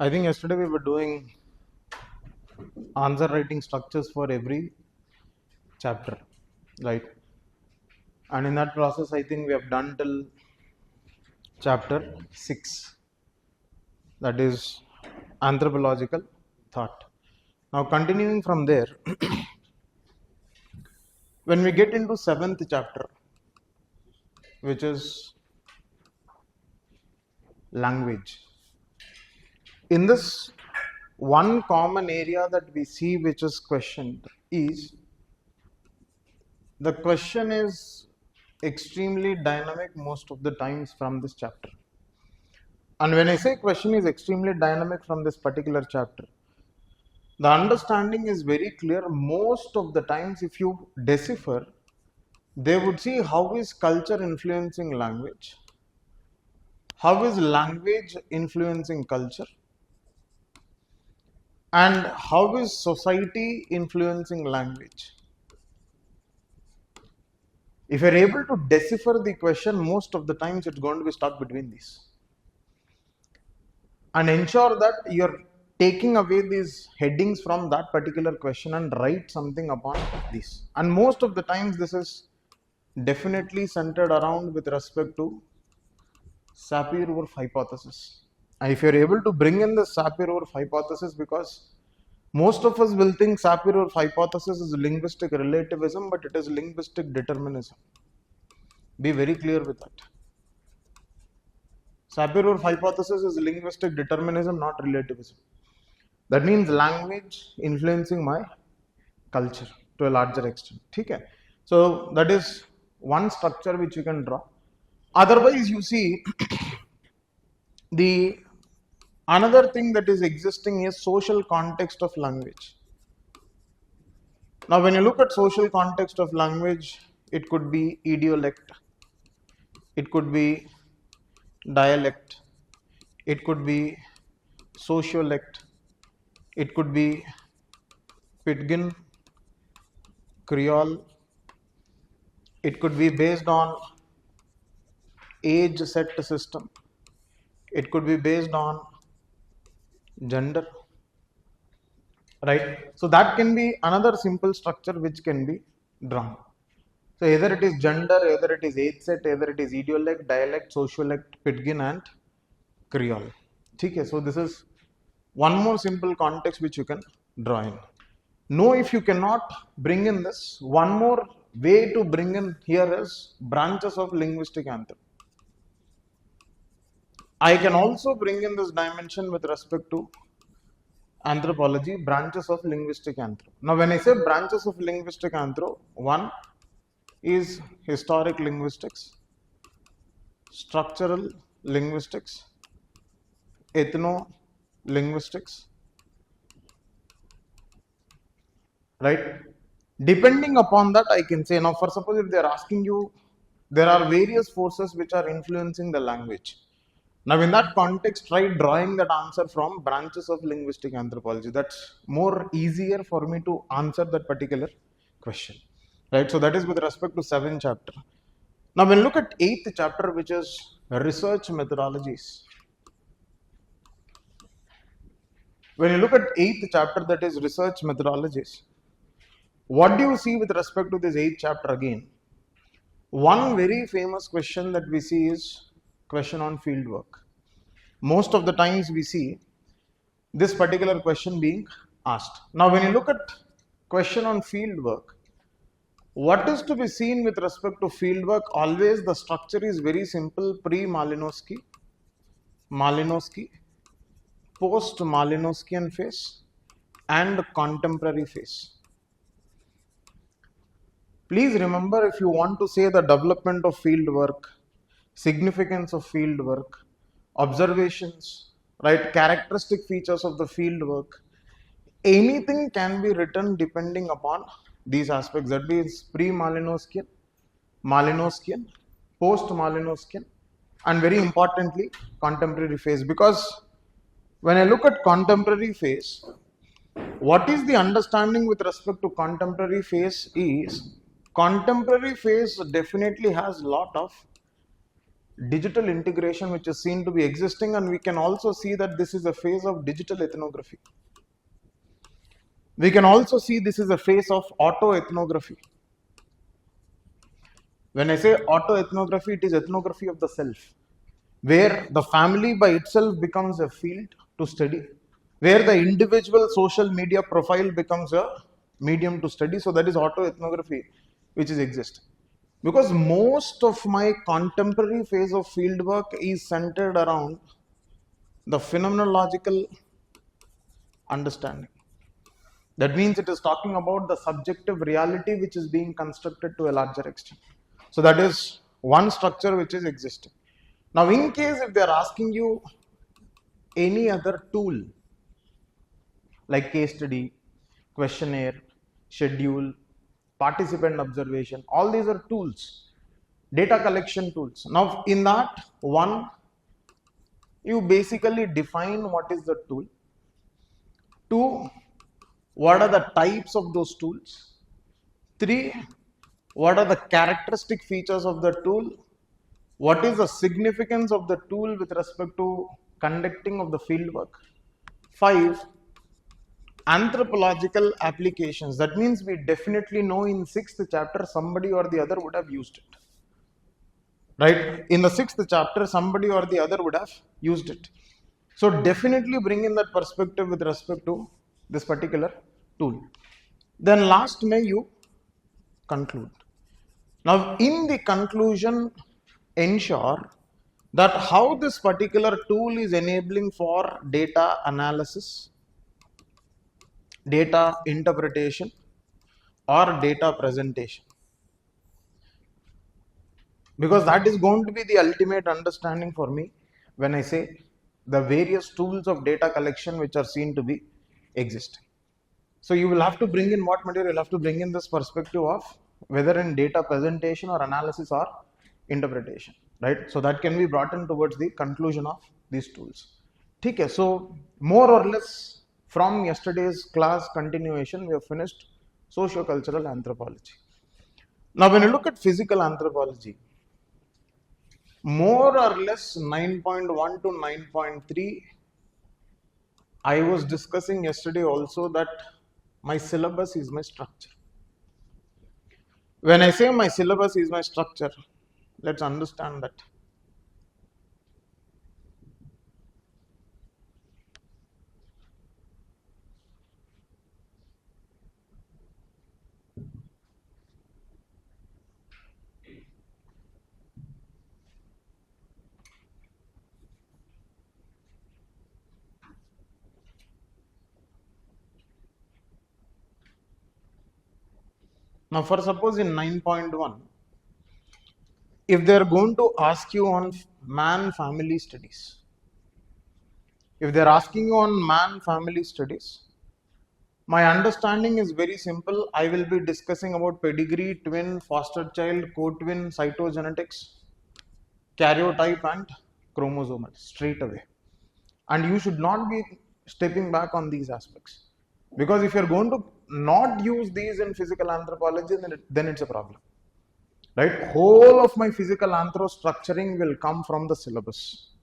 I think yesterday we were doing answer writing structures for every chapter, right? And in that process, I think we have done till chapter 6, that is anthropological thought. Now, continuing from there, when we get into 7th chapter, which is language, in this one common area that we see which is questioned is the question is extremely dynamic most of the times from this chapter. And when I say question is extremely dynamic from this particular chapter, the understanding is very clear. Most of the times, if you decipher, they would see how is culture influencing language, how is language influencing culture, and how is society influencing language. If you're able to decipher the question, most of the times it's going to be stuck between these. And ensure that you're taking away these headings from that particular question and write something upon this. And most of the times this is definitely centered around with respect to Sapir-Whorf hypothesis. And if you're able to bring in the Sapir-Whorf hypothesis, because most of us will think Sapir-Whorf hypothesis is linguistic relativism, but it is linguistic determinism. Be very clear with that. Sapir-Whorf hypothesis is linguistic determinism, not relativism. That means language influencing my culture to a larger extent. Okay? So that is one structure which you can draw. Otherwise, you see the another thing that is existing is social context of language. Now, when you look at social context of language, it could be idiolect, it could be dialect, it could be sociolect, it could be Pidgin, Creole, it could be based on age set system, it could be based on gender, right? So that can be another simple structure which can be drawn. So either it is gender, either it is age set, either it is idiolect, dialect, sociolect, Pidgin and Creole. Okay, so this is one more simple context which you can draw in. No, if you cannot bring in this, one more way to bring in here is branches of linguistic anthropology. I can also bring in this dimension with respect to anthropology, branches of linguistic anthro. Now, when I say branches of linguistic anthro, one is historic linguistics, structural linguistics, ethno-linguistics, right? Depending upon that, I can say, now for suppose if they are asking you, there are various forces which are influencing the language. Now in that context, try drawing that answer from branches of linguistic anthropology. That's more easier for me to answer that particular question, right? So that is with respect to 7th chapter. Now when you look at 8th chapter, which is research methodologies. When you look at 8th chapter, that is research methodologies, what do you see with respect to this 8th chapter again? One very famous question that we see is question on field work. Most of the times we see this particular question being asked. Now when you look at question on field work, what is to be seen with respect to field work? Always the structure is very simple: pre-Malinowski, Malinowski, post-Malinowskian phase and contemporary phase. Please remember, if you want to say the development of field work, significance of field work, observations, right, characteristic features of the field work, anything can be written depending upon these aspects. That means pre-Malinowskian, Malinowskian, post-Malinowskian, and very importantly, contemporary phase. Because when I look at contemporary phase, what is the understanding with respect to contemporary phase is, contemporary phase definitely has lot of digital integration which is seen to be existing, and we can also see that this is a phase of digital ethnography. We can also see this is a phase of auto-ethnography. When I say auto-ethnography, it is ethnography of the self, where the family by itself becomes a field to study, where the individual social media profile becomes a medium to study. So that is auto-ethnography which is existing. Because most of my contemporary phase of fieldwork is centered around the phenomenological understanding. That means it is talking about the subjective reality which is being constructed to a larger extent. So that is one structure which is existing. Now, in case if they are asking you any other tool like case study, questionnaire, schedule, participant observation, all these are tools, data collection tools. Now, in that one, you basically define what is the tool. Two, what are the types of those tools? Three, what are the characteristic features of the tool? What is the significance of the tool with respect to conducting of the field work? 5, anthropological applications. That means we definitely know in 6th chapter somebody or the other would have used it. Right? In the 6th chapter somebody or the other would have used it. So definitely bring in that perspective with respect to this particular tool. Then last may you conclude. Now in the conclusion, ensure that how this particular tool is enabling for data analysis, data interpretation, or data presentation. Because that is going to be the ultimate understanding for me when I say the various tools of data collection which are seen to be existing. So you will have to bring in what material? You'll have to bring in this perspective of whether in data presentation or analysis or interpretation, right? So that can be brought in towards the conclusion of these tools. Okay, so more or less from yesterday's class continuation, we have finished socio-cultural anthropology. Now when you look at physical anthropology, more or less 9.1 to 9.3, I was discussing yesterday also that my syllabus is my structure. When I say my syllabus is my structure, let's understand that. Now for suppose in 9.1, if they are going to ask you on man-family studies, if they are asking you on man-family studies, my understanding is very simple. I will be discussing about pedigree, twin, foster child, co-twin, cytogenetics, karyotype and chromosomal straight away. And you should not be stepping back on these aspects. Because if you're going to not use these in physical anthropology, then it's a problem. Right? Whole of my physical anthro structuring will come from the syllabus.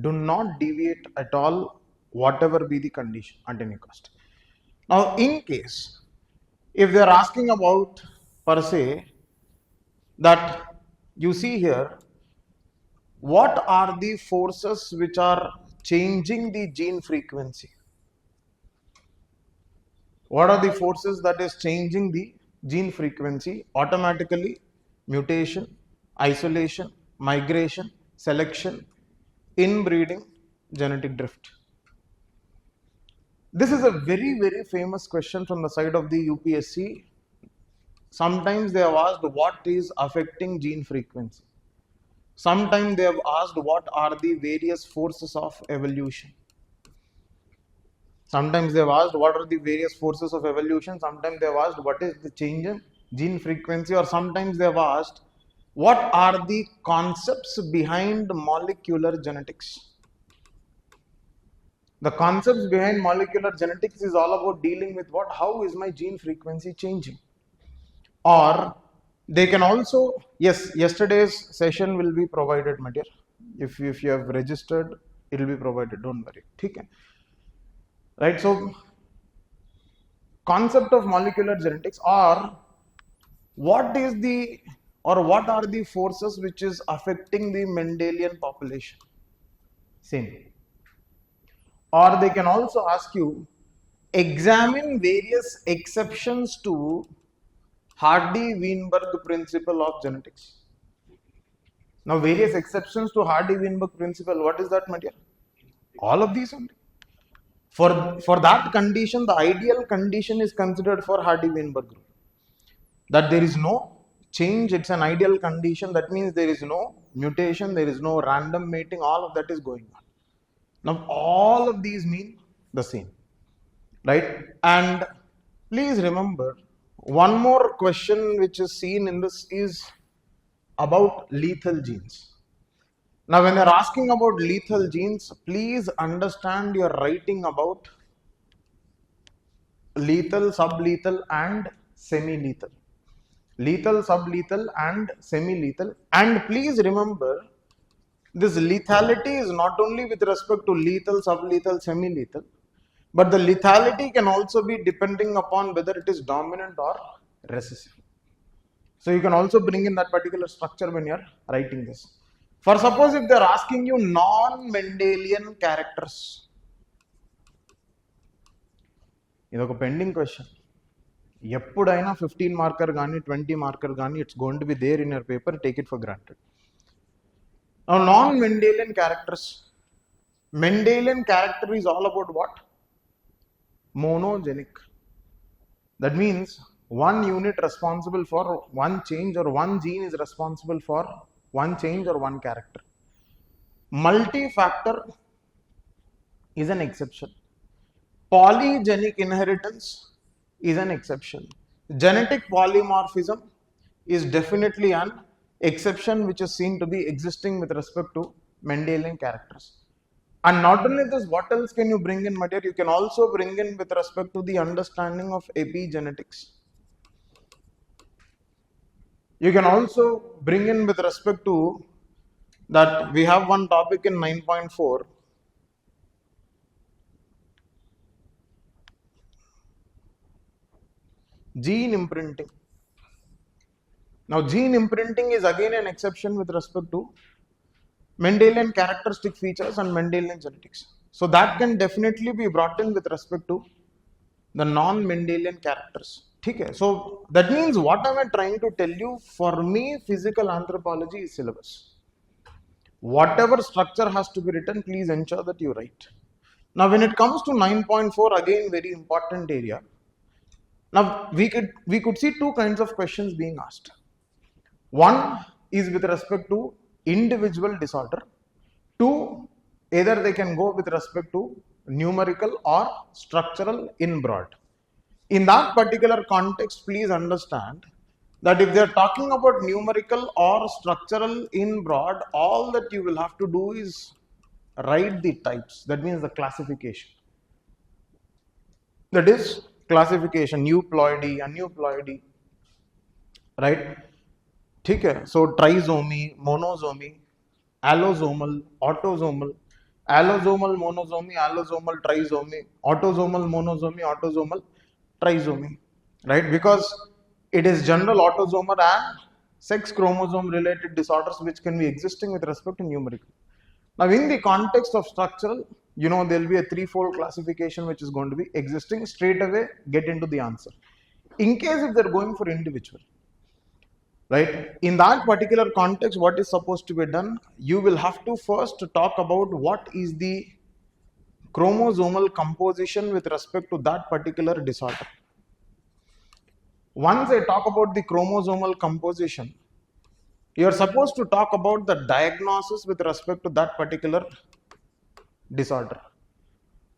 Do not deviate at all, whatever be the condition at any cost. Now, in case, if they are asking about per se, that you see here, what are the forces which are changing the gene frequency? What are the forces that is changing the gene frequency? Automatically, mutation, isolation, migration, selection, inbreeding, genetic drift. This is a very, very famous question from the side of the UPSC. Sometimes they have asked what is affecting gene frequency. Sometimes they have asked what are the various forces of evolution. Sometimes they have asked what are the various forces of evolution. Sometimes they have asked what is the change in gene frequency, or sometimes they have asked what are the concepts behind molecular genetics. The concepts behind molecular genetics is all about dealing with what, how is my gene frequency changing? Or They can also, yes, yesterday's session will be provided, my dear. If you have registered, it will be provided, don't worry. Okay. Right, so concept of molecular genetics, or what is the, or what are the forces which is affecting the Mendelian population? Same. Or they can also ask you, examine various exceptions to Hardy-Weinberg principle of genetics. Now, various exceptions to Hardy-Weinberg principle, what is that, my dear? All of these only. For that condition, the ideal condition is considered for Hardy-Weinberg group. That there is no change, it's an ideal condition. That means there is no mutation, there is no random mating, all of that is going on. Now, all of these mean the same, right? And please remember, one more question which is seen in this is about lethal genes. Now, when you're asking about lethal genes, please understand you're writing about lethal, sublethal, and semi-lethal. Lethal, sublethal, and semi-lethal. And please remember, this lethality is not only with respect to lethal, sublethal, semi-lethal, but the lethality can also be depending upon whether it is dominant or recessive. So you can also bring in that particular structure when you are writing this. For suppose if they are asking you non-Mendelian characters, ఇది ఒక pending question. ఎప్పుడైనా 15 marker కానీ 20 marker కానీ it's going to be there in your paper, take it for granted. Now, non-Mendelian characters. Mendelian character is all about what? Monogenic. That means one unit responsible for one change, or one gene is responsible for one change or one character. Multi-factor is an exception. Polygenic inheritance is an exception. Genetic polymorphism is definitely an exception which is seen to be existing with respect to Mendelian characters. And not only this, what else can you bring in, material? You can also bring in with respect to the understanding of epigenetics. You can also bring in with respect to that we have one topic in 9.4. Gene imprinting. Now, gene imprinting is again an exception with respect to Mendelian characteristic features and Mendelian genetics. So that can definitely be brought in with respect to the non-Mendelian characters. Okay. So that means what am I trying to tell you? For me, physical anthropology is syllabus. Whatever structure has to be written, please ensure that you write. Now, when it comes to 9.4, again very important area. Now, we could see two kinds of questions being asked. One is with respect to individual disorder. Two, either they can go with respect to numerical or structural in broad. In that particular context, please understand that if they are talking about numerical or structural in broad, all that you will have to do is write the types. That means the classification. That is classification, euploidy, aneuploidy, right? Okay. So trisomy, monosomy, allosomal, autosomal, allosomal monosomy, allosomal trisomy, autosomal monosomy, autosomal trisomy, right? Because it is general autosomal and sex chromosome related disorders which can be existing with respect to numerical. Now, in the context of structural, you know, there will be a threefold classification which is going to be existing. Straight away, get into the answer. In case if they're going for individual, right? In that particular context, what is supposed to be done? You will have to first talk about what is the chromosomal composition with respect to that particular disorder. Once I talk about the chromosomal composition, you are supposed to talk about the diagnosis with respect to that particular disorder.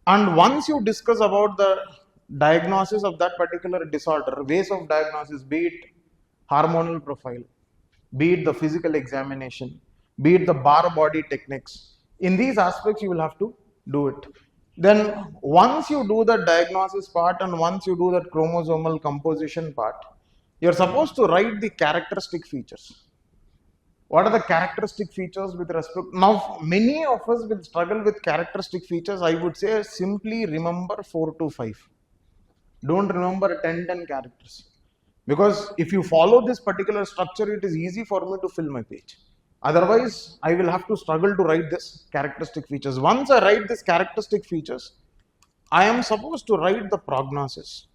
And once you discuss about the diagnosis of that particular disorder, ways of diagnosis, be it hormonal profile, be it the physical examination, be it the bar body techniques, in these aspects you will have to do it. Then once you do the diagnosis part and once you do that chromosomal composition part, You're supposed to write the characteristic features. What are the characteristic features with respect? Now, many of us will struggle with characteristic features. I would say simply remember 4 to 5. Don't remember 10 characters. Because if you follow this particular structure, it is easy for me to fill my page. Otherwise, I will have to struggle to write this characteristic features. Once I write this characteristic features, I am supposed to write the prognosis.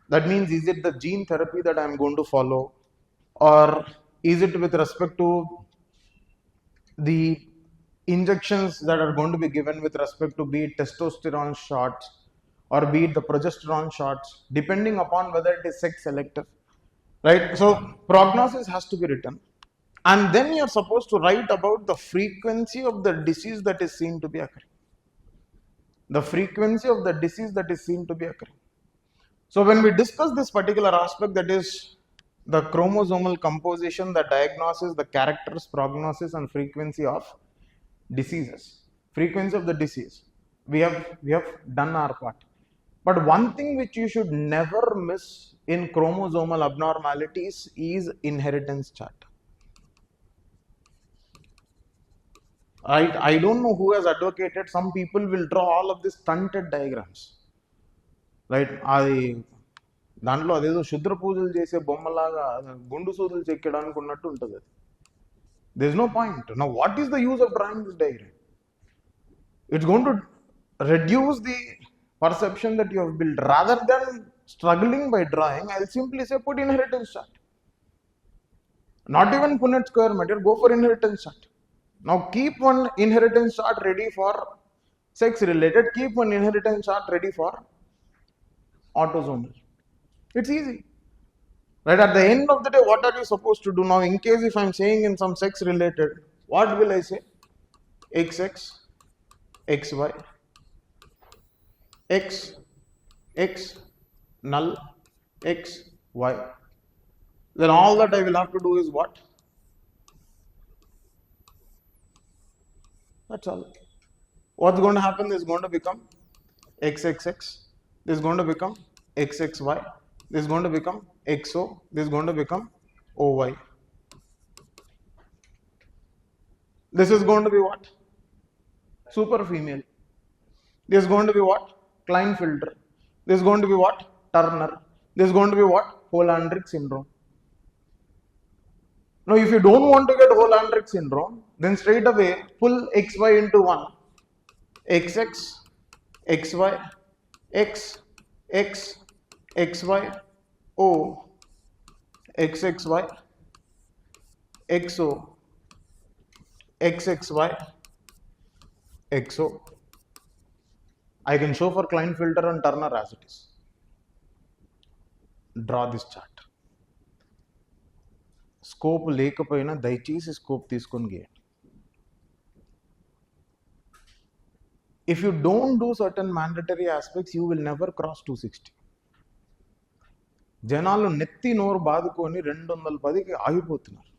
That means, is it the gene therapy that I am going to follow, or is it with respect to the injections that are going to be given with respect to be it testosterone shots or be it the progesterone shots, depending upon whether it is sex selective, right? So prognosis has to be written, and then you're supposed to write about the frequency of the disease that is seen to be occurring. The frequency of the disease that is seen to be occurring. So when we discuss this particular aspect, that is the chromosomal composition, the diagnosis, the characters, prognosis, and frequency of diseases, frequency of the disease, we have done our part. But one thing which you should never miss in chromosomal abnormalities is inheritance chart. Right? I don't know who has advocated. Some people will draw all of these stunted diagrams. Right అది దాంట్లో అదేదో శుద్ర పూజలు చేసే బొమ్మలాగా గుండు సూదులు చెక్కడానికి ఉన్నట్టు ఉంటుంది అది. There is no point. Now, what is the use of drawing this diagram? It's going to reduce the perception that you have built. Rather than struggling by drawing, I'll simply say put inheritance chart. Not even Punnett square meter, go for inheritance chart. Now, keep one inheritance chart ready for sex related, keep one inheritance chart ready for autosomal. It's easy. Right, at the end of the day, what are you supposed to do? Now, in case if I'm saying in some sex related, what will I say? XX, XY, X, X, null, X, Y. Then all that I will have to do is what? That's all. What's going to happen is going to become XXX, this is going to become XXY, this is going to become XO, this is going to become OY. This is going to be what? Super female. This is going to be what? Klinefelter. This is going to be what? Turner. This is going to be what? Holandric syndrome. Now, if you don't want to get Holandric syndrome, then straight away pull XY into 1. XX, XY, X, X, XY, O, XXY, XO, XXY, XO. I can show for Klinefelter and Turner as it is. Draw this chart. Scope లేకపోయినా దయచేసి scope తీసుకొని గీయండి. If you don't do certain mandatory aspects, you will never cross 260. జనాలు నెత్తి నోరు బాదుకొని 210కి ఆగిపోతున్నారు.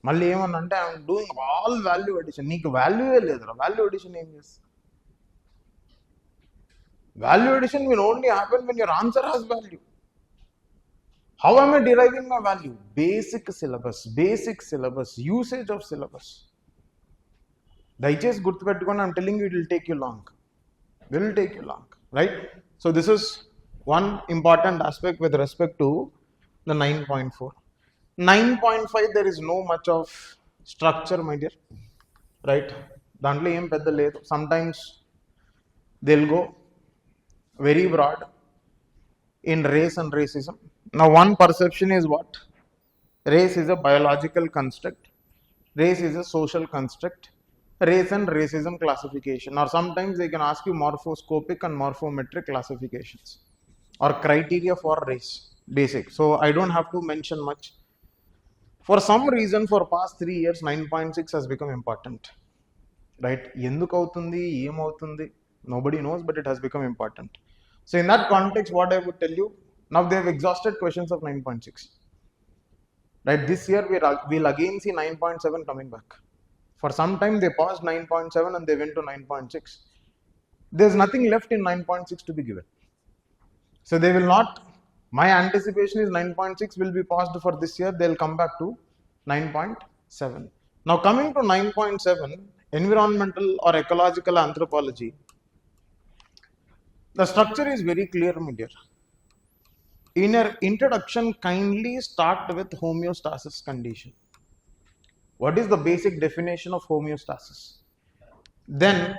మళ్ళీ ఏమన్నంటే I'm doing all value addition. నీకు వాల్యూయే లేదురా. వాల్యూ అడిషన్ ఏం చేస్తా? Value addition will only happen when your answer has value. How am I deriving my value? Basic syllabus, usage of syllabus. దయచేసి గుర్తుపెట్టుకొని I'm telling you, it will take you long. Right? So this is one important aspect with respect to the 9.4. 9.5, there is no much of structure, my dear. Right? దాంట్లో ఏం పెద్ద లేదు. Sometimes they'll go very broad in race and racism. Now, one perception is what? Race is a biological construct. Race is a social construct. Race and racism classification. Or sometimes they can ask you morphoscopic and morphometric classifications or criteria for race. Basic. So, I don't have to mention much. For some reason, for past 3 years, 9.6 has become important. Right? ఎందుకు అవుతుంది, ఏమవుతుంది? Nobody knows, but it has become important. So, in that context, what I would tell you, now they have exhausted questions of 9.6. Right? This year we'll again see 9.7 coming back. For some time they paused 9.7 and they went to 9.6. There's nothing left in 9.6 to be given. So they will not My anticipation is 9.6 will be passed for this year. They'll come back to 9.7. Now coming to 9.7, environmental or ecological anthropology. The structure is very clear, my dear. In your introduction, kindly start with homeostasis condition. What is the basic definition of homeostasis? Then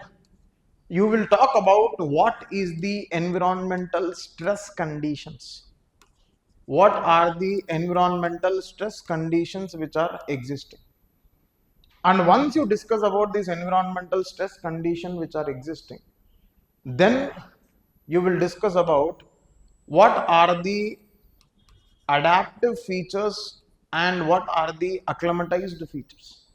you will talk about what is the environmental stress conditions. What are the environmental stress conditions which are existing? And once you discuss about these environmental stress conditions which are existing, then you will discuss about what are the adaptive features and what are the acclimatized features.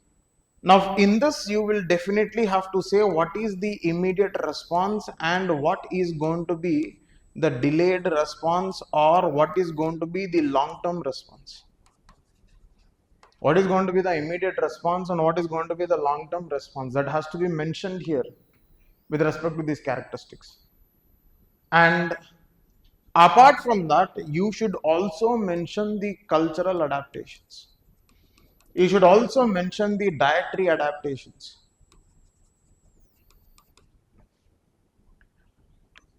Now, in this, you will definitely have to say what is the immediate response and what is going to be the delayed response or what is going to be the long-term response. What is going to be the immediate response and what is going to be the long-term response, that has to be mentioned here with respect to these characteristics. And apart from that, you should also mention the cultural adaptations. You should also mention the dietary adaptations.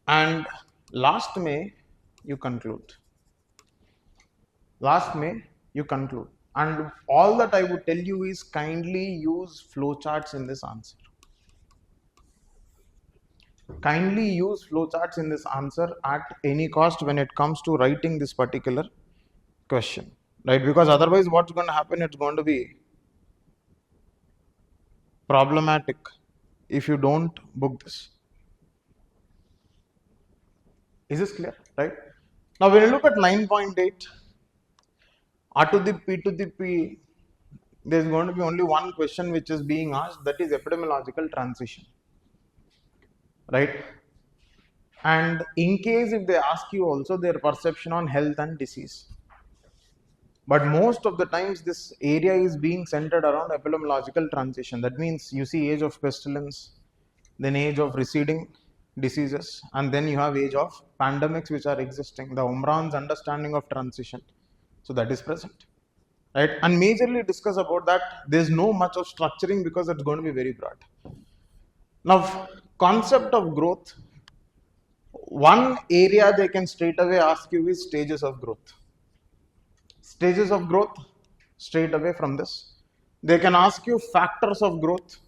And last May, you conclude. Last May, you conclude. And all that I would tell you is kindly use flowcharts in this answer. Kindly use flowcharts in this answer at any cost when it comes to writing this particular question, right? Because otherwise what's going to happen, it's going to be problematic if you don't book this. Is this clear, right? Now when you look at 9.8, R to the P to the P, there's going to be only one question which is being asked, that is epidemiological transition, right? And in case if they ask you also their perception on health and disease. But most of the times this area is being centered around epidemiological transition. That means you see age of pestilence, then age of receding diseases, and then you have age of pandemics which are existing, the Omron's understanding of transition. So that is present, right? And majorly discuss about that. There's no much of structuring because it's going to be very broad. Now, concept of growth, one area they can straight away ask you is stages of growth. Stages of growth, straight away from this. They can ask you factors of growth.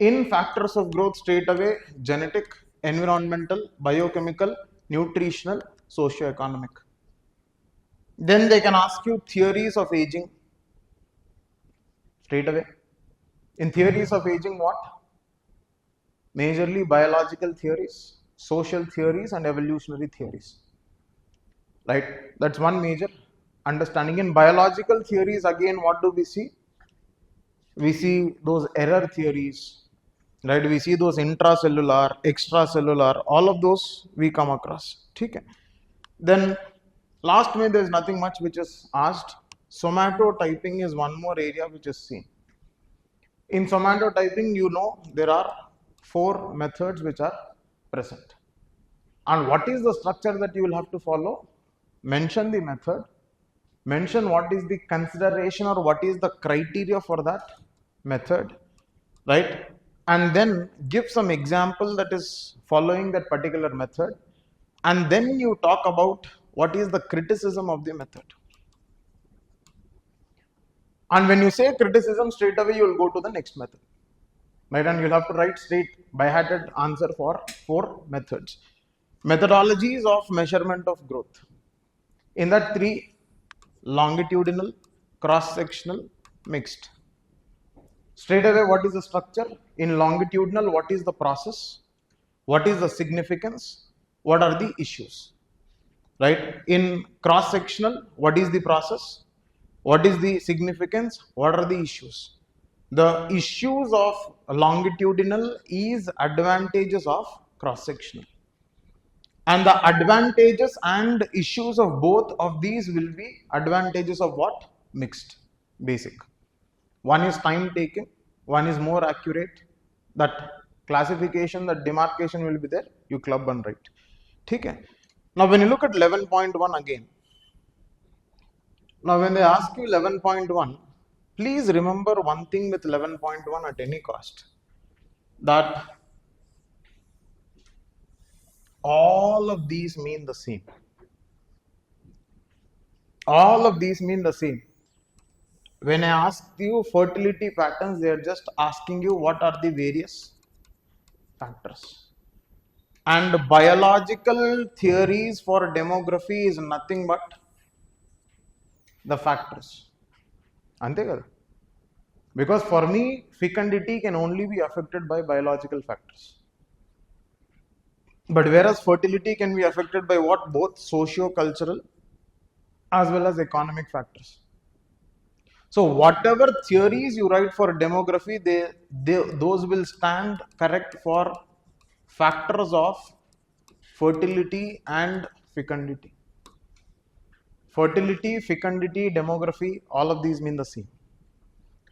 In factors of growth, straight away, genetic, environmental, biochemical, nutritional, socio-economic. Then they can ask you theories of aging, straight away. In theories of aging, what? Majorly biological theories, social theories and evolutionary theories, right? That's one major understanding. In biological theories, again, what do we see? We see those error theories, right? We see those intracellular, extracellular, all of those we come across. Okay. Then last May, there's nothing much which is asked. Somatotyping is one more area which is seen. In somatotyping, you know, there are 4 methods which are present. And what is the structure that you will have to follow? Mention the method, mention what is the consideration or what is the criteria for that method, right? And then give some example that is following that particular method. And then you talk about what is the criticism of the method. And when you say criticism, straight away you will go to the next method, right? And you'll have to write straight by-hearted answer for 4 methods. Methodologies of measurement of growth. In that 3, longitudinal, cross-sectional, mixed. Straight away, what is the structure? In longitudinal, what is the process? What is the significance? What are the issues? Right? In cross-sectional, what is the process? What is the significance? What are the issues? The issues of longitudinal is advantages of cross-sectional. And the advantages and issues of both of these will be advantages of what? Mixed, basic. One is time taking, one is more accurate. That classification, that demarcation will be there. You club and write. Okay. Now when you look at 11.1 again, now when they ask you 11.1, please remember one thing with 11.1 at any cost, that all of these mean the same. All of these mean the same. When I ask you fertility patterns, they are just asking you what are the various factors. And biological theories for demography is nothing but the factors. Ante kada? Because for me, fecundity can only be affected by biological factors. But whereas fertility can be affected by what? Both socio-cultural as well as economic factors. So whatever theories you write for demography, those will stand correct for factors of fertility and fecundity. Fertility, fecundity, demography, all of these mean the same.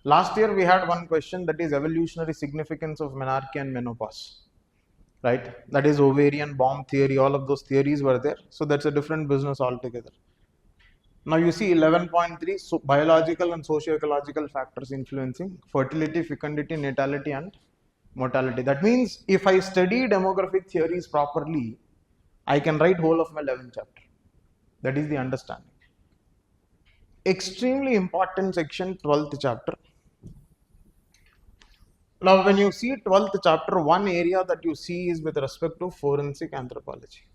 Last year we had one question, that is evolutionary significance of menarche and menopause. Right? That is ovarian bomb theory, all of those theories were there. So that's a different business altogether. Now you see 11.3, so biological and socio-ecological factors influencing fertility, fecundity, natality and mortality. That means if I study demographic theories properly, I can write whole of my 11th chapter. That is the understanding. Extremely important section, 12th chapter. Now when you see 12th chapter, one area that you see is with respect to forensic anthropology.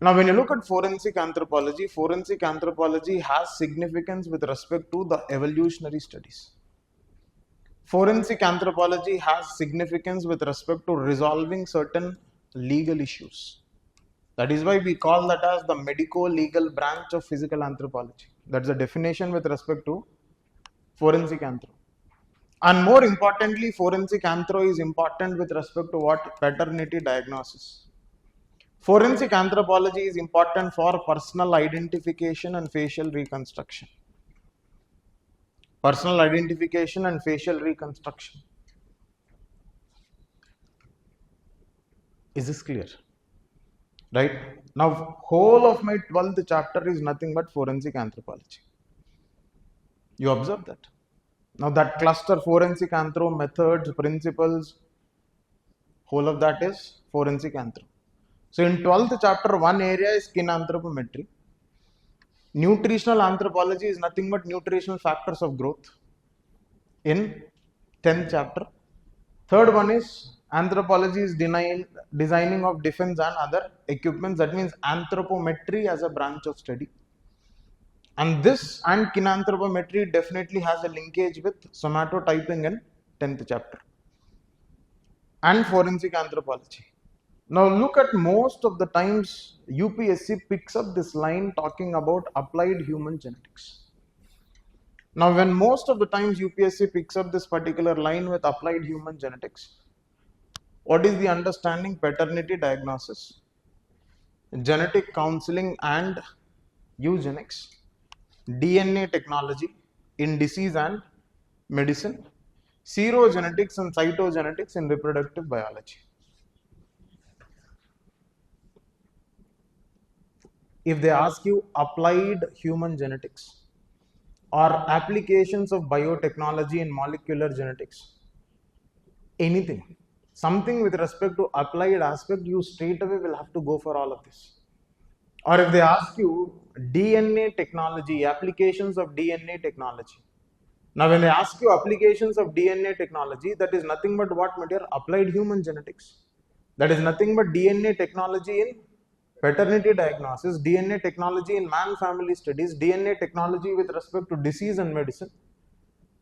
Now when you look at forensic anthropology has significance with respect to the evolutionary studies. Forensic anthropology has significance with respect to resolving certain legal issues. That is why we call that as the medico-legal branch of physical anthropology. That's the definition with respect to forensic anthro. And more importantly, forensic anthro is important with respect to what? Paternity diagnosis. Forensic anthropology is important for personal identification and facial reconstruction. Personal identification and facial reconstruction. Is this clear? Right? Now, whole of my 12th chapter is nothing but forensic anthropology. You observe that. Now, that cluster, forensic anthro, methods, principles, whole of that is forensic anthro. So, in 12th chapter, one area is skin anthropometry. Nutritional anthropology is nothing but nutritional factors of growth in 10th chapter. Third one is anthropology is designing of defense and other equipments. That means anthropometry as a branch of study. And this and kinanthropometry definitely has a linkage with somatotyping in 10th chapter. And forensic anthropology. Now look at most of the times UPSC picks up this line talking about applied human genetics. Now when most of the times UPSC picks up this particular line with applied human genetics, what is the understanding? Paternity diagnosis, genetic counseling and eugenics, DNA technology in disease and medicine, serogenetics and cytogenetics in reproductive biology. If they ask you applied human genetics or applications of biotechnology in molecular genetics, anything, something with respect to applied aspect, you straight away will have to go for all of this. Or if they ask you DNA technology, applications of DNA technology. Now when they ask you applications of DNA technology, that is nothing but what, my dear? Applied human genetics. That is nothing but DNA technology in paternity diagnosis, DNA technology in man-family studies, DNA technology with respect to disease and medicine,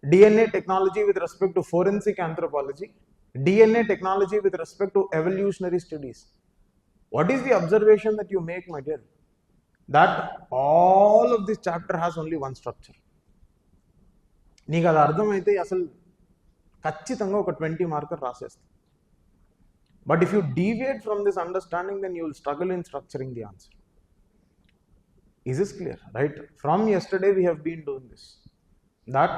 DNA technology with respect to forensic anthropology, DNA technology with respect to evolutionary studies. What is the observation that you make, my dear? That all of this chapter has only one structure. నీకు అది అర్థమైతే అసలు ఖచ్చితంగా ఒక 20 marker రాసేస్తా. But if you deviate from this understanding, then you will struggle in structuring the answer. Is this clear? Right? From yesterday we have been doing this. That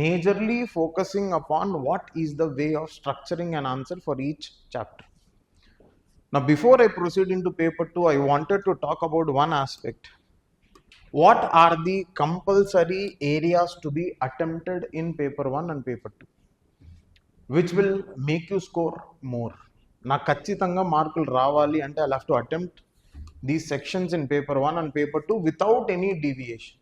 majorly focusing upon what is the way of structuring an answer for each chapter. Now, before I proceed into paper 2, I wanted to talk about one aspect. What are the compulsory areas to be attempted in paper 1 and paper 2, which will make you score more? Na kachitanga markul ravali ante I'll have to attempt these sections in paper 1 and paper 2 without any deviation.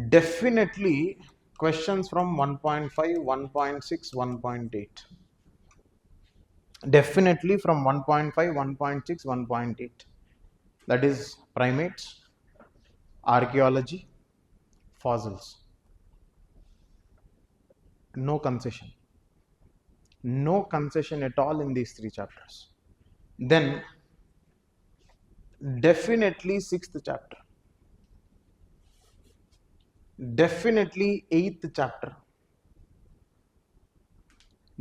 Definitely questions from 1.5, 1.6, 1.8. Definitely from 1.5, 1.6, 1.8. That is primates, archaeology, fossils. No concession. No concession at all in these 3 chapters. Then definitely 6th chapter. Definitely 8th chapter.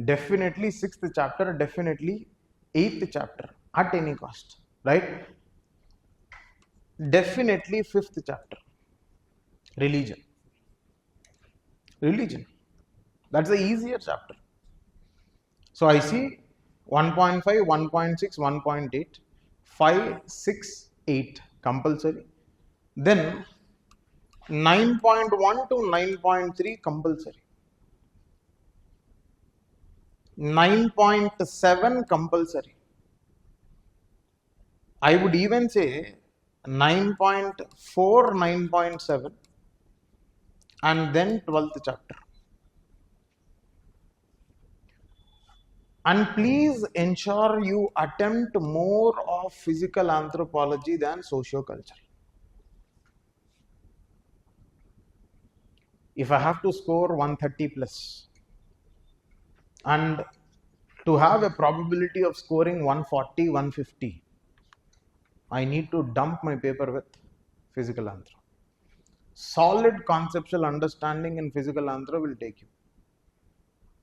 Definitely 6th chapter. Definitely 8th chapter at any cost. Right? Definitely 5th chapter. Religion. Religion. That's the easier chapter. So I see 1.5, 1.6, 1.8, 5, 6, 8 compulsory. Then 9.1 to 9.3 compulsory. 9.7 compulsory. I would even say 9.4, 9.7 and then 12th chapter. And please ensure you attempt more of physical anthropology than socioculture. If I have to score 130 plus and to have a probability of scoring 140, 150, I need to dump my paper with physical anthro. Solid conceptual understanding in physical anthro will take you.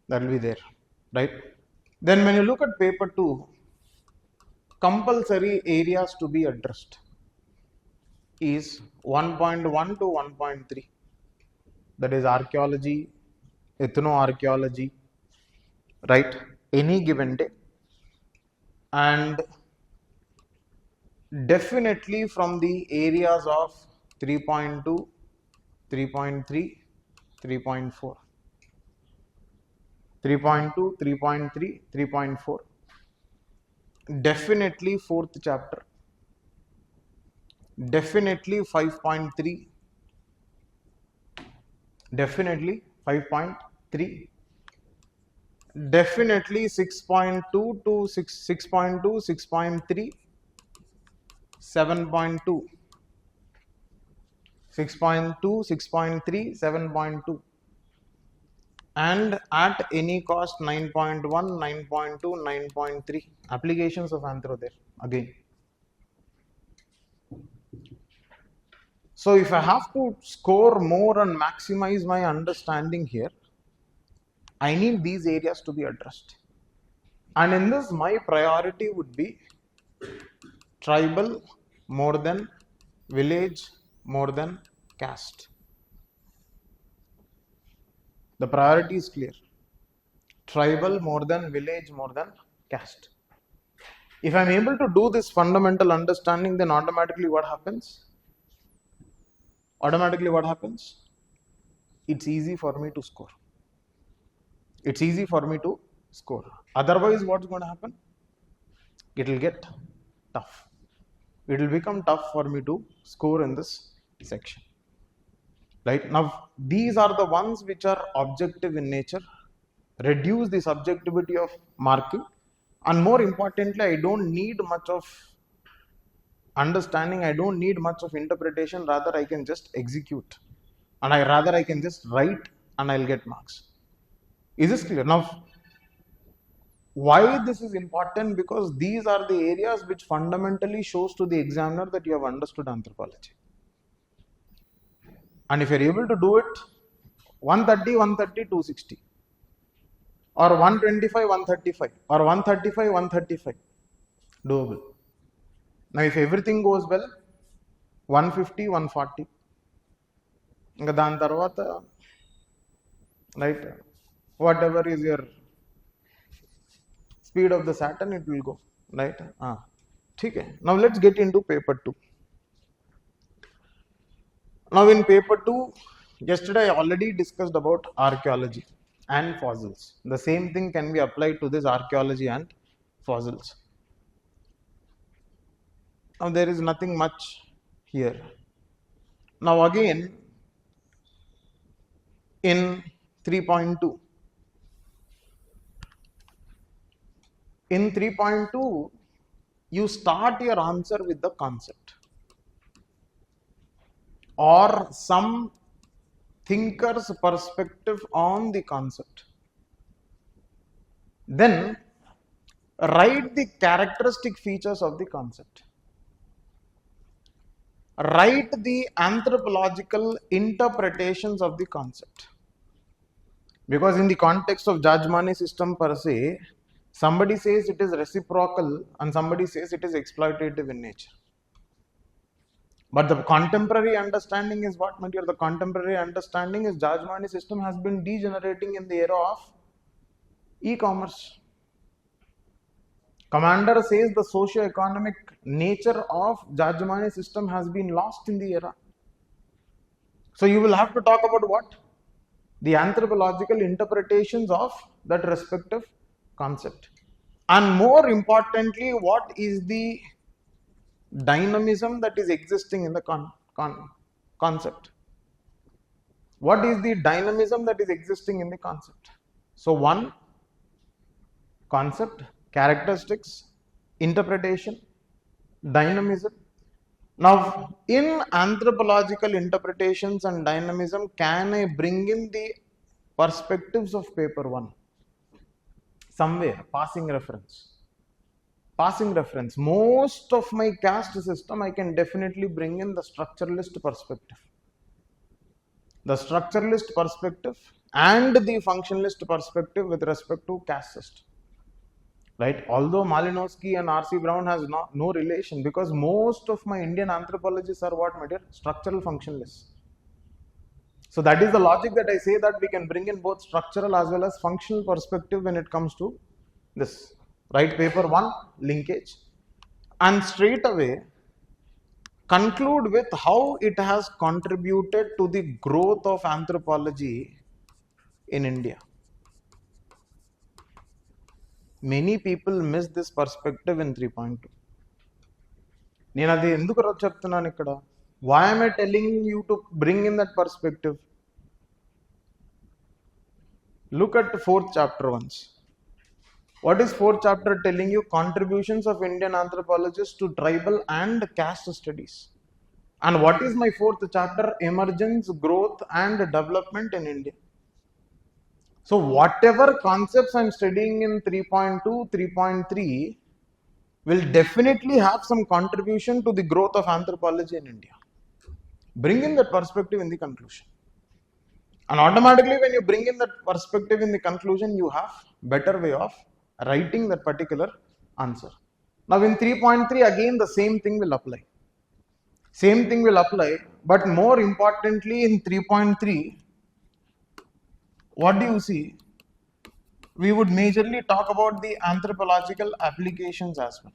That will be there, right? Then when you look at paper 2, compulsory areas to be addressed is 1.1 to 1.3. That is archaeology, ethno-archaeology, right? Any given day. And definitely from the areas of 3.2, 3.3, 3.4. 3.2, 3.3, 3.4. Definitely 4th chapter. Definitely 5.3. Definitely 5.3. Definitely 6.2 to 6.2, 6.3, 7.2. 6.2, 6.3, 7.2. And at any cost 9.1, 9.2, 9.3. Applications of anthro there again. So if I have to score more and maximize my understanding here, I need these areas to be addressed. And in this, my priority would be tribal more than village, more than caste. The priority is clear. Tribal more than village, more than caste. If I'm able to do this fundamental understanding, then automatically what happens? Automatically what happens? It's easy for me to score. It's easy for me to score. Otherwise, what's going to happen? It will get tough. It will become tough for me to score in this section. Right? Now, these are the ones which are objective in nature, reduce the subjectivity of marking, and more importantly, I don't need much of understanding, I don't need much of interpretation, rather I can just execute. And I can just write and I'll get marks. Is this clear? Now, why this is important? Because these are the areas which fundamentally shows to the examiner that you have understood anthropology. And if you're able to do it 130, 130, 260 or 125, 135 or 135, 135, doable. Now if everything goes well, 150, 140. ఇంకా దాని తర్వాత right what ever is your speed of the Saturn, it will go, right? Okay. Now let's get into paper 2. Now in paper 2, yesterday I already discussed about archaeology and fossils. The same thing can be applied to this archaeology and fossils. Now there is nothing much here. Now again in 3.2. In 3.2, you start your answer with the concept or some thinker's perspective on the concept. Then write the characteristic features of the concept. Write the anthropological interpretations of the concept. Because in the context of Judge-Mani system per se, somebody says it is reciprocal and somebody says it is exploitative in nature. But the contemporary understanding is what, my dear? The contemporary understanding is Judge-Mani system has been degenerating in the era of e-commerce. Commander says the socio-economic nature of Judge-Mani system has been lost in the era. So you will have to talk about what? The anthropological interpretations of that respective concept. And more importantly, what is the dynamism that is existing in the concept? What is the dynamism that is existing in the concept? So one, concept, characteristics, interpretation, dynamism. Now in anthropological interpretations and dynamism, can I bring in the perspectives of paper 1? Somewhere, passing reference. Passing reference. Most of my caste system, I can definitely bring in the structuralist perspective. The structuralist perspective and the functionalist perspective with respect to caste system. Right? Although Malinowski and R.C. Brown has no relation, because most of my Indian anthropologists are what, my dear? Structural functionalists. So that is the logic that I say that we can bring in both structural as well as functional perspective when it comes to this. Right? Paper 1, linkage. And straight away conclude with how it has contributed to the growth of anthropology in India. Many people miss this perspective in 3.2. Why am I telling you to bring in that perspective? Look at the 4th chapter once. What is 4th chapter telling you? Contributions of Indian anthropologists to tribal and caste studies. And what is my 4th chapter? Emergence, growth and development in India. So whatever concepts I am studying in 3.2, 3.3 will definitely have some contribution to the growth of anthropology in India. Bring in that perspective in the conclusion. And automatically when you bring in that perspective in the conclusion, you have better way of writing that particular answer. Now in 3.3 again the same thing will apply. Same thing will apply, but more importantly in 3.3, what do you see? We would majorly talk about the anthropological applications as well.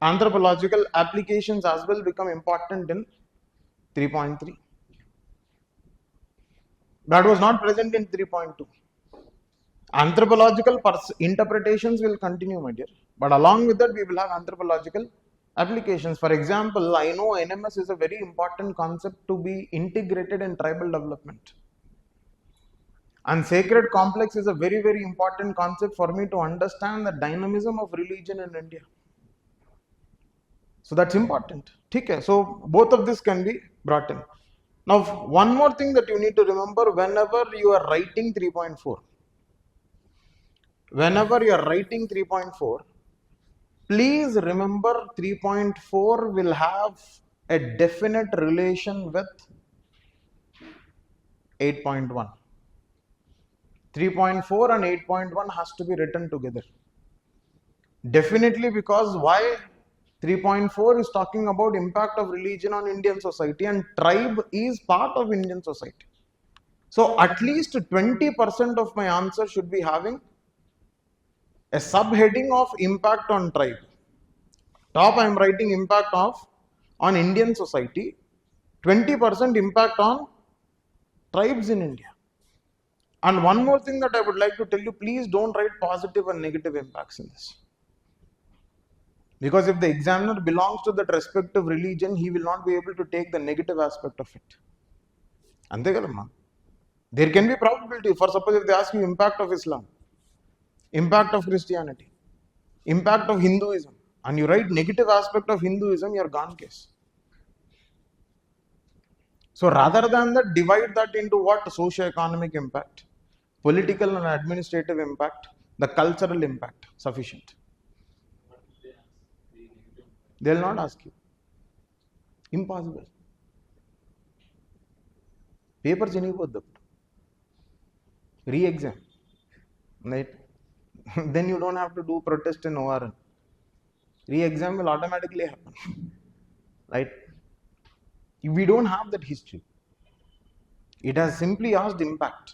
Anthropological applications as well become important in 3.3. That was not present in 3.2. Anthropological interpretations will continue, my dear. But along with that, we will have anthropological applications. For example, I know NMS is a very important concept to be integrated in tribal development. And sacred complex is a very, very important concept for me to understand the dynamism of religion in India. So that's important. Okay, so both of this can be brought in. Now, one more thing that you need to remember whenever you are writing 3.4. Whenever you are writing 3.4, please remember 3.4 will have a definite relation with 8.1. 3.4 and 8.1 has to be written together. Definitely, because why? 3.4 is talking about impact of religion on Indian society, and tribe is part of Indian society. So at least 20% of my answer should be having a subheading of impact on tribe. Top I am writing impact of on Indian society, 20% impact on tribes in India. And one more thing that I would like to tell you, please don't write positive and negative impacts in this. Because if the examiner belongs to that respective religion, he will not be able to take the negative aspect of it. Antegadamma. There can be probability. For suppose if they ask you impact of Islam, impact of Christianity, impact of Hinduism, and you write negative aspect of Hinduism, you are gone case. So rather than that, divide that into what? Socio-economic impact, political and administrative impact, the cultural impact, sufficient. They will not ask you. Impossible. Papers chenigipoddhu. Re-exam. Right? Then you don't have to do protest in ORN. Re-exam will automatically happen. Right? We don't have that history. It has simply asked impact.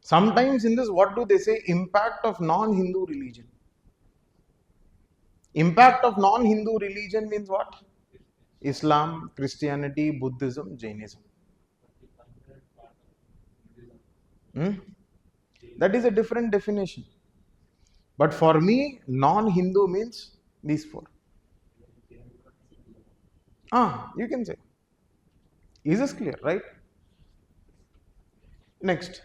Sometimes in this, what do they say? Impact of non-Hindu religion. Impact of non-Hindu religion means what? Islam, Christianity, Buddhism, Jainism. That is a different definition. But for me, non-Hindu means these four. You can say. Is this clear, right? Next.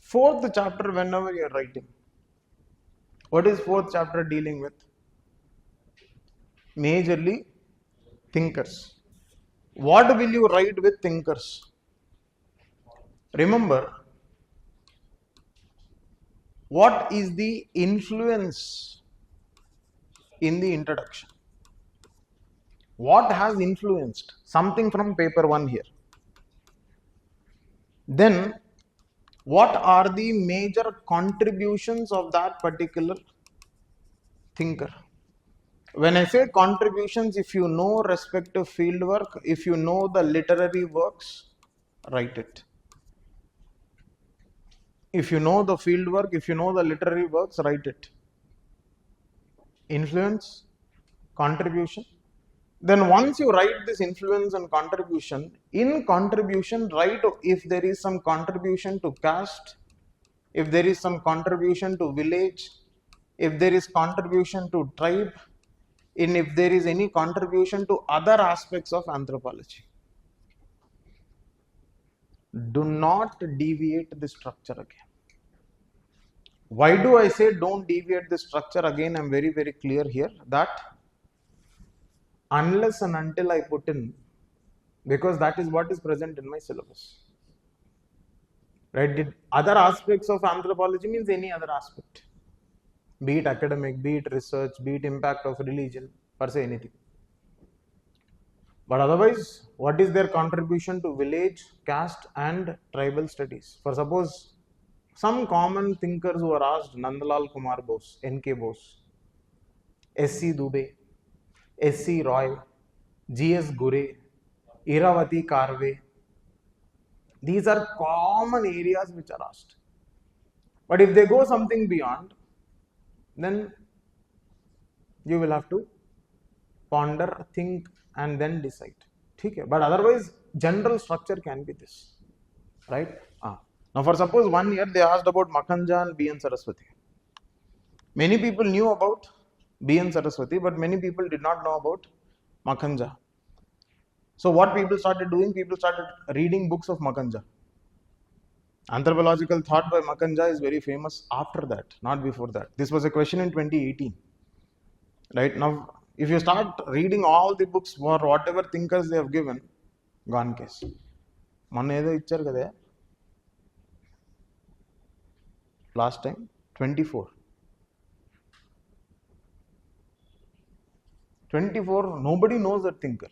Fourth chapter, whenever you are writing. What is fourth chapter dealing with? Majorly thinkers. What will you write with thinkers? Remember, what is the influence in the introduction? What has influenced? Something from paper 1 here. Then, what are the major contributions of that particular thinker? When I say contributions, if you know respective fieldwork, if you know the literary works, write it. If you know the fieldwork, if you know the literary works, write it. Influence, contribution. Then once you write this influence and contribution, in contribution write if there is some contribution to caste, if there is some contribution to village, if there is contribution to tribe, and if there is any contribution to other aspects of anthropology. Do not deviate the structure again. Why do I say don't deviate the structure again? I'm very, very clear here that unless and until I put in, because that is what is present in my syllabus. Right? Other aspects of anthropology means any other aspect. Be it academic, be it research, be it impact of religion, per se anything. But otherwise, what is their contribution to village, caste and tribal studies? For suppose, some common thinkers who are asked, Nandalal Kumar Bose, N.K. Bose, S.C. Dubey, S.C. Roy, G.S. Gure, Iravati Karve. These are common areas which are asked. But if they go something beyond, then you will have to ponder, think and then decide. Okay? But otherwise, general structure can be this. Right? Now for suppose 1 year they asked about Makhanja and B.N. Saraswati. Many people knew about B.N. Saraswati, but many people did not know about Makhanja. So what people started doing? People started reading books of Makhanja. Anthropological thought by Makhanja is very famous after that, not before that. This was a question in 2018. Right? Now, if you start reading all the books for whatever thinkers they have given, gone case. Last time, 24. 24, nobody knows that thinker.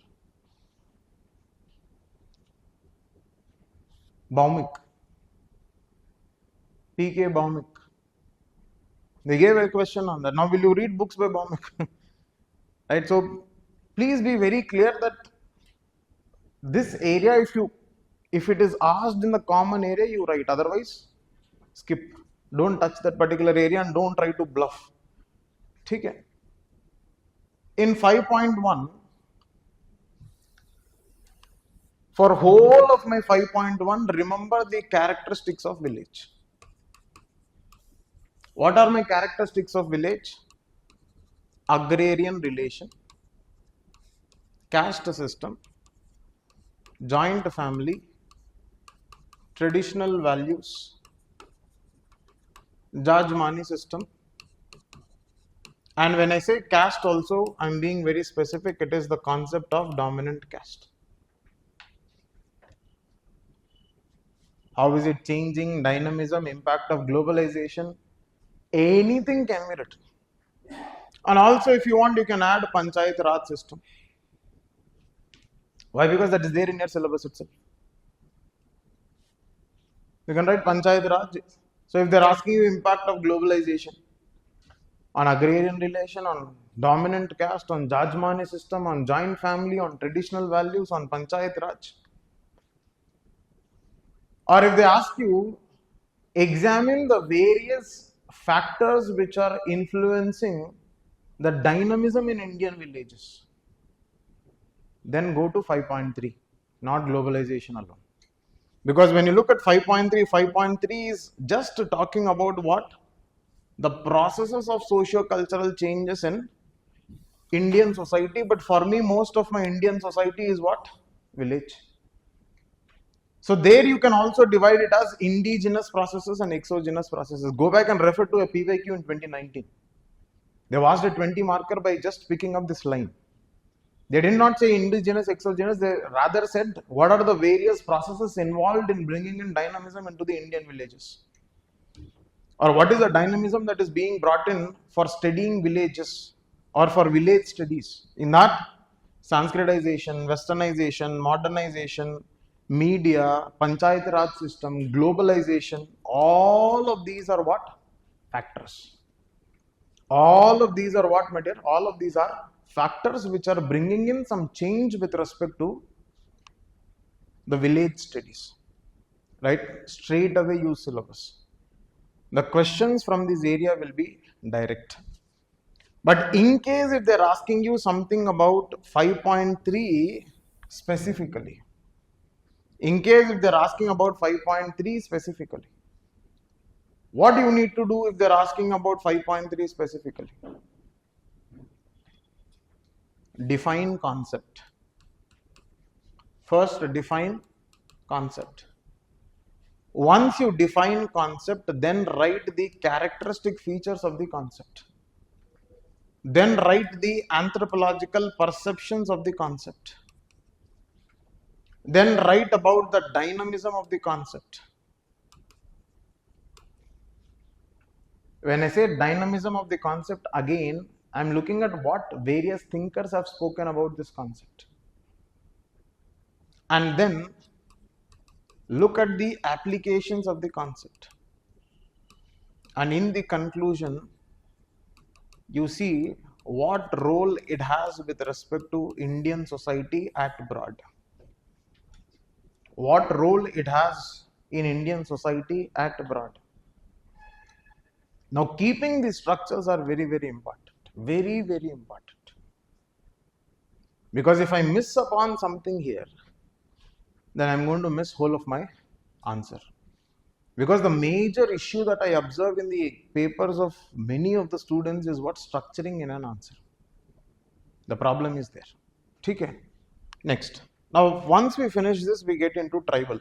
Baumik. P.K. Baumik. They gave a question on that. Now, will you read books by Baumik? Right? So, please be very clear that This area, if it is asked in the common area, you write. Otherwise, skip. Don't touch that particular area and don't try to bluff. Okay. In 5.1, for whole of my 5.1, remember the characteristics of village. What are my characteristics of village? Agrarian relation, caste system, joint family, traditional values, Jajmani system. And when I say caste also, I'm being very specific. It is the concept of dominant caste. How is it changing? Dynamism, impact of globalization. Anything can be written. And also, if you want, you can add Panchayat Raj system. Why? Because that is there in your syllabus itself. You can write Panchayat Raj. So, if they're asking you impact of globalization on agrarian relation, on dominant caste, on Jajmani system, on joint family, on traditional values, on Panchayat Raj. Or if they ask you, examine the various factors which are influencing the dynamism in Indian villages, then go to 5.3, not globalization alone. Because when you look at 5.3, 5.3 is just talking about what? The processes of socio-cultural changes in Indian society. But for me, most of my Indian society is what? Village. So there you can also divide it as indigenous processes and exogenous processes. Go back and refer to a PYQ in 2019. They've asked a 20 marker by just picking up this line. They did not say indigenous, exogenous. They rather said what are the various processes involved in bringing in dynamism into the Indian villages. Or what is the dynamism that is being brought in for studying villages or for village studies. In that, Sanskritization, Westernization, modernization, media, Panchayat Raj system, globalization, all of these are what? Factors. All of these are what, my dear? All of these are factors which are bringing in some change with respect to the village studies. Right? Straight away use syllabus. The questions from this area will be direct. But in case if they're asking you something about 5.3 specifically, in case if they're asking about 5.3 specifically, what do you need to do if they're asking about 5.3 specifically? Define concept. First, define concept. Once you define concept, then write the characteristic features of the concept. Then write the anthropological perceptions of the concept. Then write about the dynamism of the concept. When I say dynamism of the concept, again, I am looking at what various thinkers have spoken about this concept. And then look at the applications of the concept. And in the conclusion, you see what role it has with respect to Indian society at broad. What role it has in Indian society at broad. Now, keeping these structures are very, very important. Very, very important. Because if I miss upon something here, then I'm going to miss whole of my answer. Because the major issue that I observe in the papers of many of the students is what? Structuring in an answer. The problem is there. Okay. Next. Now, once we finish this, we get into tribal.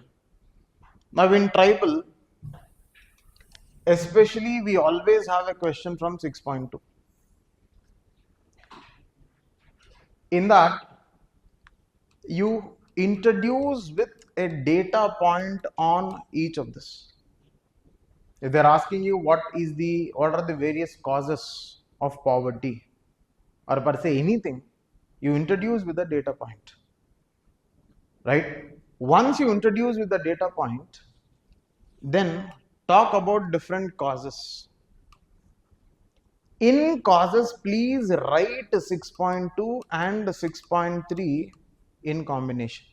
Now, in tribal, especially, we always have a question from 6.2. In that, you introduce with a data point on each of this. If they're asking you what are the various causes of poverty or per se anything, you introduce with a data point. Right? Once you introduce with the data point, then talk about different causes. In causes, please write 6.2 and 6.3 in combination.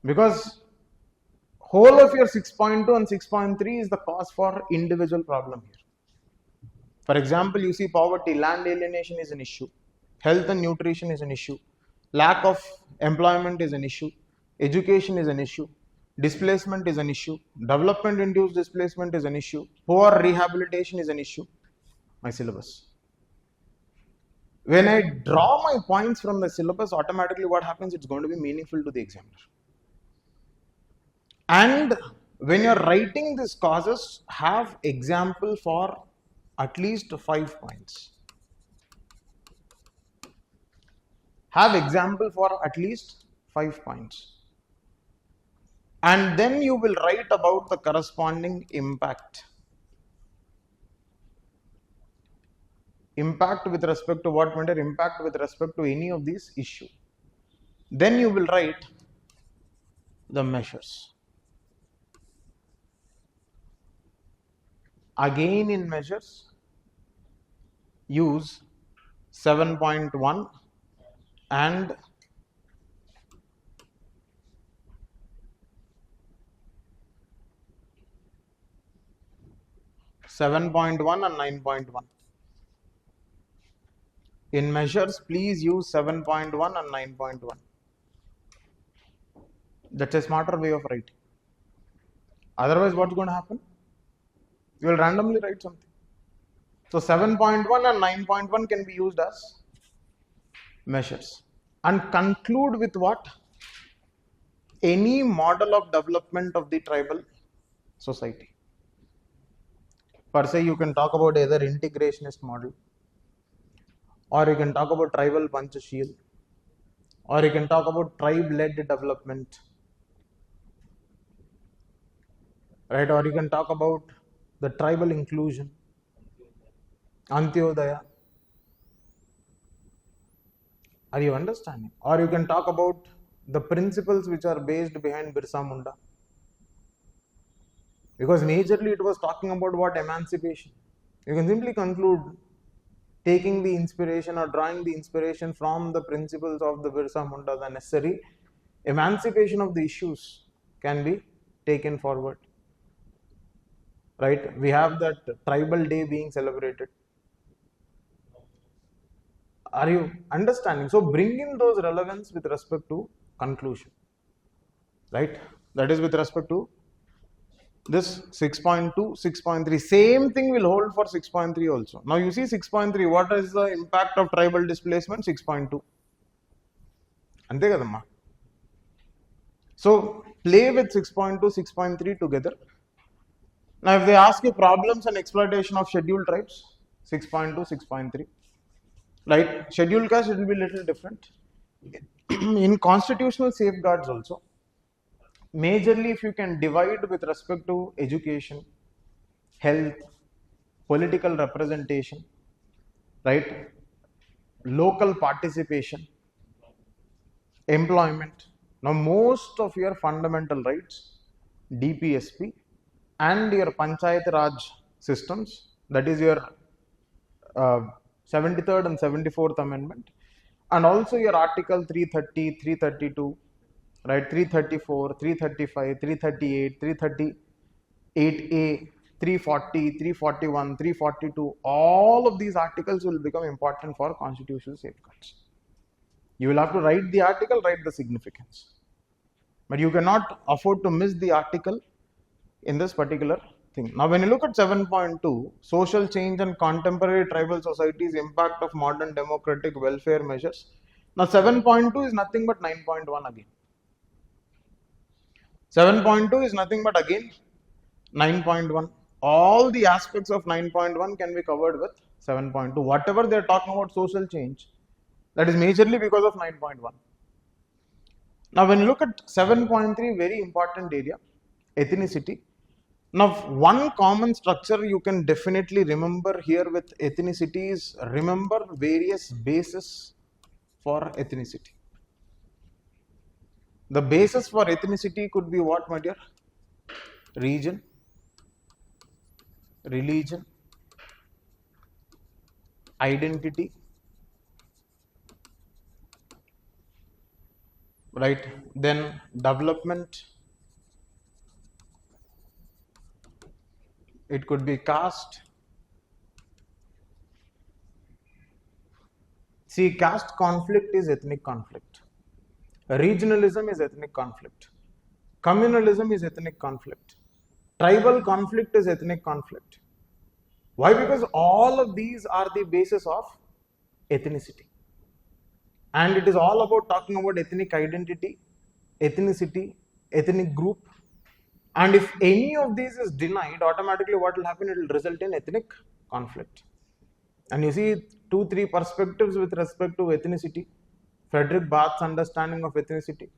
because whole of your 6.2 and 6.3 is the cause for individual problem here. For example, you see poverty, land alienation is an issue, health and nutrition is an issue, lack of employment is an issue, education is an issue, displacement is an issue, development induced displacement is an issue, poor rehabilitation is an issue. My syllabus. When I draw my points from the syllabus, automatically what happens? It's going to be meaningful to the examiner. And when you're writing these causes, have example for at least 5 points. Have example for at least 5 points. And then you will write about the corresponding impact. Impact with respect to what matter? Impact with respect to any of these issues. Then you will write the measures. Again in measures, use 7.1 and 7.1 and 9.1. In measures, please use 7.1 and 9.1. That's a smarter way of writing. Otherwise, what's going to happen? You will randomly write something. So 7.1 and 9.1 can be used as measures. And conclude with what? Any model of development of the tribal society. Per se, you can talk about either integrationist model, or you can talk about tribal Panchashil, or you can talk about tribe-led development, right? Or you can talk about the tribal inclusion, Antyodaya. Are you understanding? Or you can talk about the principles which are based behind Birsa Munda. Because majorly it was talking about what? Emancipation. You can simply conclude taking the inspiration or drawing the inspiration from the principles of the Birsa Munda, the necessary emancipation of the issues can be taken forward. Right? We have that tribal day being celebrated. Are you understanding? So bring in those relevance with respect to conclusion. Right? That is with respect to this 6.2, 6.3. Same thing will hold for 6.3 also. Now you see 6.3, what is the impact of tribal displacement? 6.2. Ante kadamma. So play with 6.2, 6.3 together. Now if they ask you problems and exploitation of scheduled tribes, 6.2, 6.3. Right? Scheduled caste, it will be little different. In constitutional safeguards also, majorly if you can divide with respect to education, health, political representation, right, local participation, employment. Now most of your fundamental rights, DPSP and your Panchayat Raj systems, that is your 73rd and 74th amendment, and also your article 330, 332, right, 334, 335, 338, 338A, 340, 341, 342, all of these articles will become important for constitutional safeguards. You will have to write the article, write the significance. But you cannot afford to miss the article in this particular thing. Now when you look at 7.2, social change and contemporary tribal societies, impact of modern democratic welfare measures. Now 7.2 is nothing but 9.1 again. 7.2 is nothing but again 9.1. All the aspects of 9.1 can be covered with 7.2. Whatever they are talking about social change, that is majorly because of 9.1. Now when you look at 7.3, very important area, ethnicity. Now one common structure you can definitely remember here with ethnicity is, remember various bases for ethnicity. The basis for ethnicity could be what, my dear? Region, religion, identity, right? Then development, it could be caste. See, caste conflict is ethnic conflict. Regionalism is ethnic conflict. Communalism is ethnic conflict. Tribal conflict is ethnic conflict. Why? Because all of these are the basis of ethnicity. And it is all about talking about ethnic identity, ethnicity, ethnic group. And if any of these is denied, automatically what will happen? It will result in ethnic conflict. And you see 2-3 perspectives with respect to ethnicity. Frederick Barth's understanding of ethnicity,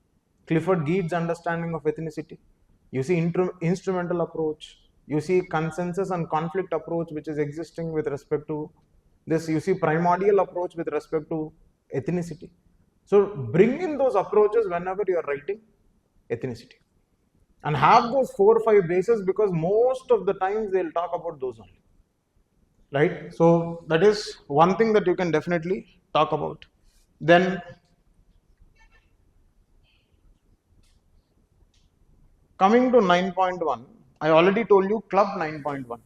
Clifford Geertz' understanding of ethnicity. You see instrumental approach. You see consensus and conflict approach which is existing with respect to this. You see primordial approach with respect to ethnicity. So bring in those approaches whenever you are writing ethnicity. And have those 4 or 5 bases, because most of the times they will talk about those only. Right? So that is one thing that you can definitely talk about. Then coming to 9.1, I already told you club 9.1.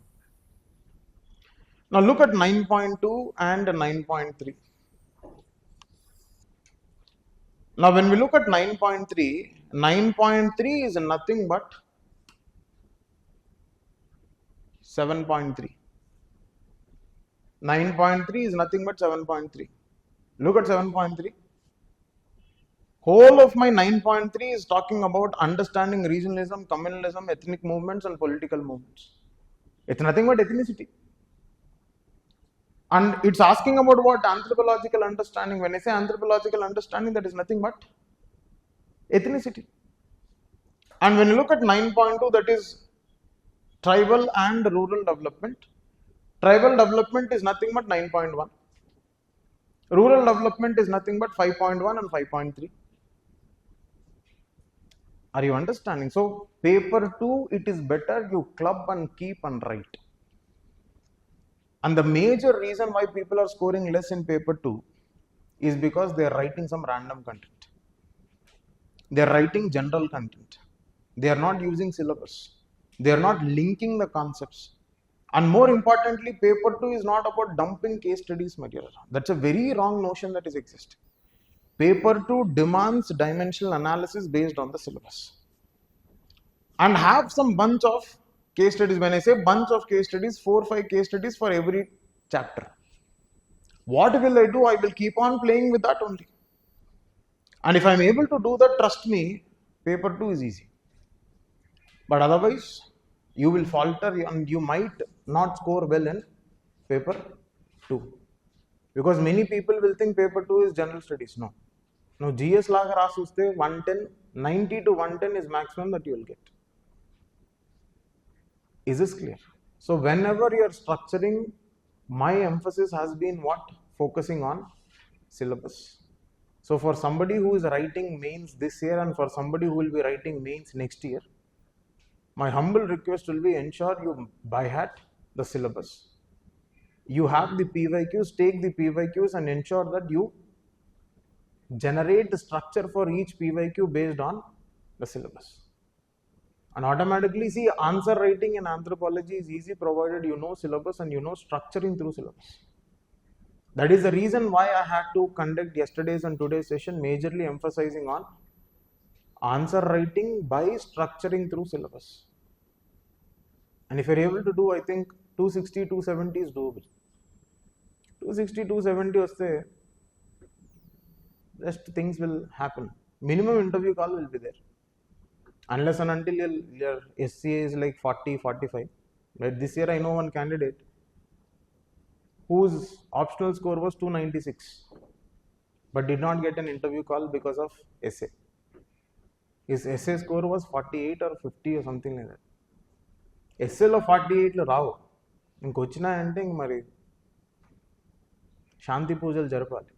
Now look at 9.2 and 9.3. Now when we look at 9.3, 9.3 is nothing but 7.3. 9.3 is nothing but 7.3. Look at 7.3. Whole of my 9.3 is talking about understanding regionalism, communalism, ethnic movements and political movements. It's nothing but ethnicity. And it's asking about what? Anthropological understanding. When I say anthropological understanding, that is nothing but ethnicity. And when you look at 9.2, that is tribal and rural development. Tribal development is nothing but 9.1. Rural development is nothing but 5.1 and 5.3. Are you understanding? So paper 2, it is better you club and keep and write. And the major reason why people are scoring less in paper 2 is because they are writing some random content. They are writing general content. They are not using syllabus. They are not linking the concepts. And more importantly, paper 2 is not about dumping case studies material. That's a very wrong notion that is existing. Paper 2 demands dimensional analysis based on the syllabus. And have some bunch of case studies. When I say bunch of case studies, 4 or 5 case studies for every chapter. What will I do? I will keep on playing with that only. And if I am able to do that, trust me, paper 2 is easy. But otherwise, you will falter and you might not score well in paper 2. Because many people will think paper 2 is general studies. No. Now, GS laga rasuste 110, 90 to 110 is maximum that you will get. Is this clear? So, whenever you are structuring, my emphasis has been what? Focusing on syllabus. So, for somebody who is writing mains this year and for somebody who will be writing mains next year, my humble request will be ensure you by heart the syllabus. You have the PYQs, take the PYQs and ensure that you generate the structure for each PYQ based on the syllabus. And automatically, see, answer writing in anthropology is easy provided you know syllabus and you know structuring through syllabus. That is the reason why I had to conduct yesterday's and today's session majorly emphasizing on answer writing by structuring through syllabus. And if you're able to do, I think 260, 270 is doable. 260, 270 vaste, just things will happen. Minimum interview call will be there. Unless and until your SCA is like 40, 45. Right? This year I know one candidate whose optional score was 296 but did not get an interview call because of essay. His essay score was 48 or 50 or something like that. ఎస్ఏలో 48లో రావు. ఇంకొచ్చినాయంటే ఇంక మరి శాంతి పూజలు జరపాలి.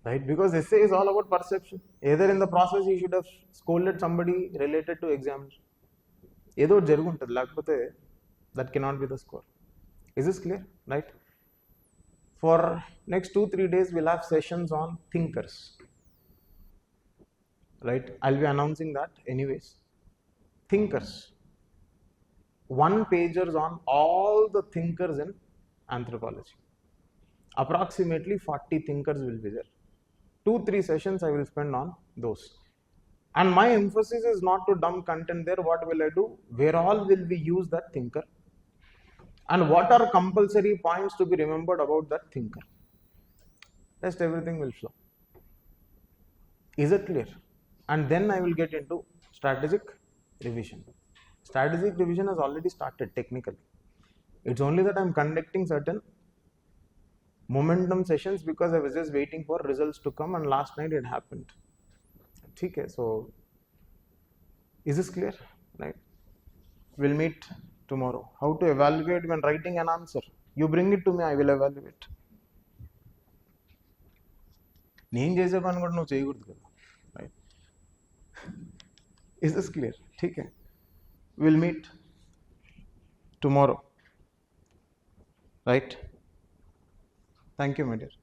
Right? Because essay is all about perception. Either in the process you should have scolded somebody related to exams. ఏదో జరుగుంటుంది, లేకపోతే that cannot be the score. Is this clear? Right? for next 2-3 days we'll have sessions on thinkers, right? I'll be announcing that anyways. Thinkers, one pagers on all the thinkers in anthropology. Approximately 40 thinkers will be there. 2-3 sessions I will spend on those. And my emphasis is not to dump content there. What will I do? Where all will we use that thinker? And what are compulsory points to be remembered about that thinker? Rest everything will flow. Is it clear? And then I will get into strategic revision. Strategic revision has already started technically. It's only that I'm conducting certain momentum sessions because I was just waiting for results to come, and last night it happened. Okay, so is this clear? Right? We'll meet tomorrow. How to evaluate when writing an answer? You bring it to me, I will evaluate. నేను చేసే పని కూడా నువ్వు చేయకూడదు కదా, right? Is this clear? Okay. We'll meet tomorrow, right? Thank you, my dear.